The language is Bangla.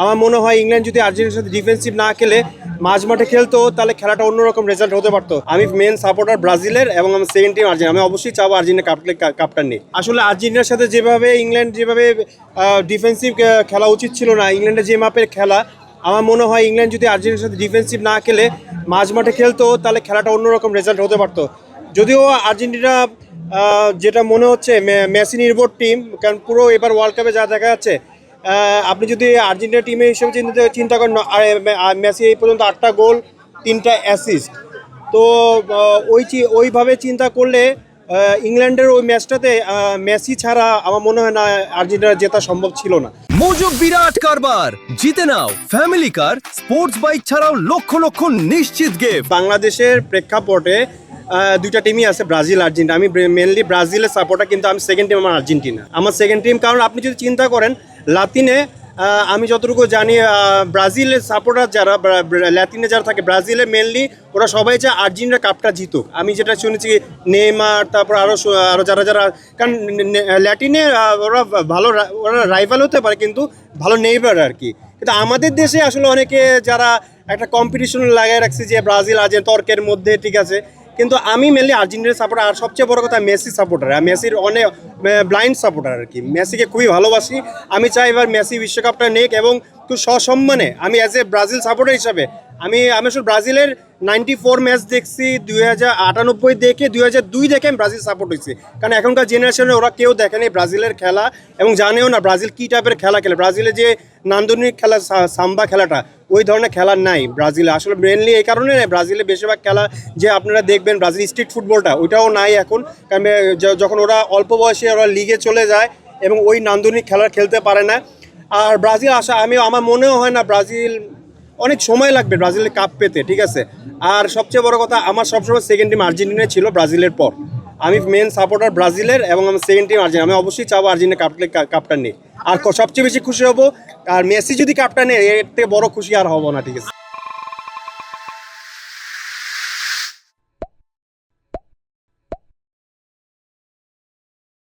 আমার মনে হয় ইংল্যান্ড যদি আর্জেন্টিনার সাথে ডিফেন্সিভ না খেলে মাঝ মাঠে খেলতো তাহলে খেলাটা অন্যরকম রেজাল্ট হতে পারতো। আমি মেন সাপোর্টার ব্রাজিলের এবং আমি সেকেন্ড টিম আর্জেন্টিনা। আমি অবশ্যই চাবো আর্জেন্টিনা কাপটা নেই। আসলে আর্জেন্টিনার সাথে যেভাবে ইংল্যান্ড যেভাবে ডিফেন্সিভ খেলা উচিত ছিল না, ইংল্যান্ডের যে মাপের খেলা, আমার মনে হয় ইংল্যান্ড যদি আর্জেন্টিনার সাথে ডিফেন্সিভ না খেলে মাঝ মাঠে খেলতো তাহলে খেলাটা অন্যরকম রেজাল্ট হতে পারতো। যদিও আর্জেন্টিনা যেটা মনে হচ্ছে মেসি নির্ভর টিম, কারণ পুরো এবার ওয়ার্ল্ড কাপে যা দেখা যাচ্ছে, আপনি যদি আর্জেন্টিনা টিমের হিসেবে চিন্তা করেন, মেসি এই পর্যন্ত 8টা গোল 3টা অ্যাসিস্ট। তো ওইভাবে চিন্তা করলে ইংল্যান্ডের ওই ম্যাচটাতে মেসি ছাড়া আমার মনে হয় না আর্জেন্টিনা জেতা সম্ভব ছিল না। মজুক বিরাট কারবার, জিতে নাও ফ্যামিলি কার, স্পোর্টস বাইক ছাড়াও লক্ষ লক্ষ নিশ্চিত গিফট। বাংলাদেশের প্রেক্ষাপটে দুইটা টিমই আছে, ব্রাজিল আর্জেন্টিনা। আমি মেনলি ব্রাজিলের সাপোর্টার, কিন্তু আমি সেকেন্ড টিম আমার আর্জেন্টিনা। আমার সেকেন্ড টিম, কারণ আপনি যদি চিন্তা করেন লাতিনে, আমি যতটুকু জানি ব্রাজিলের সাপোর্টার যারা ল্যাতিনে যারা থাকে ব্রাজিলে মেনলি, ওরা সবাই চায় আর্জেন্টিনা কাপটা জিতুক। আমি যেটা শুনেছি নেইমার, তারপর আরও যারা যারা, কারণ ল্যাটিনে ওরা ভালো, ওরা রাইভাল হতে পারে কিন্তু ভালো নেইবার আর কি। কিন্তু আমাদের দেশে আসলে অনেকে যারা একটা কম্পিটিশন লাগাই রাখছে যে ব্রাজিল আর্জেন্টিনা তর্কের মধ্যে, ঠিক আছে, কিন্তু আমি মেনলি আর্জেন্টিনার সাপোর্টার। আর সবচেয়ে বড় কথা মেসি সাপোর্টার, মেসির অনেক ব্লাইন্ড সাপোর্টার আর কি। মেসিকে খুবই ভালোবাসি। আমি চাই এবার মেসি বিশ্বকাপটা নেক এবং খুব সসম্মানে। আমি অ্যাজ এ ব্রাজিল সাপোর্টার হিসাবে আমি আসলে ব্রাজিলের 94 ম্যাচ দেখছি, 2098 দেখে 2002 দেখে আমি ব্রাজিল সাপোর্ট হয়েছি। কারণ এখনকার জেনারেশনে ওরা কেউ দেখেনি ব্রাজিলের খেলা এবং জানেও না ব্রাজিল কী টাইপের খেলা খেলে। ব্রাজিলে যে নান্দনিক খেলা, সাম্বা খেলাটা, ওই ধরনের খেলা নাই ব্রাজিলে। আসলে মেনলি এই কারণে ব্রাজিলে বেশিরভাগ খেলা যে আপনারা দেখবেন ব্রাজিল স্ট্রিট ফুটবলটা, ওইটাও নাই এখন। কারণ যখন ওরা অল্প বয়সে ওরা লিগে চলে যায় এবং ওই নান্দনিক খেলা খেলতে পারে না। আর ব্রাজিল আমার মনেও হয় না ব্রাজিল, অনেক সময় লাগবে ব্রাজিলের কাপ পেতে, ঠিক আছে। আর সবচেয়ে বড় কথা, আমার সবসময় সেকেন্ড টিম আর্জেন্টিনা ছিল ব্রাজিলের পর। আমি মেন সাপোর্টার ব্রাজিলের এবং আমার সেকেন্ড টিম আর্জেন্টিনা। আমি অবশ্যই চাবো আর্জেন্টিনা কাপটা নেই। আর সবচেয়ে বেশি খুশি হব আর মেসি যদি কাপটা নেয়, এর থেকে বড় খুশি আর হবো না, ঠিক আছে।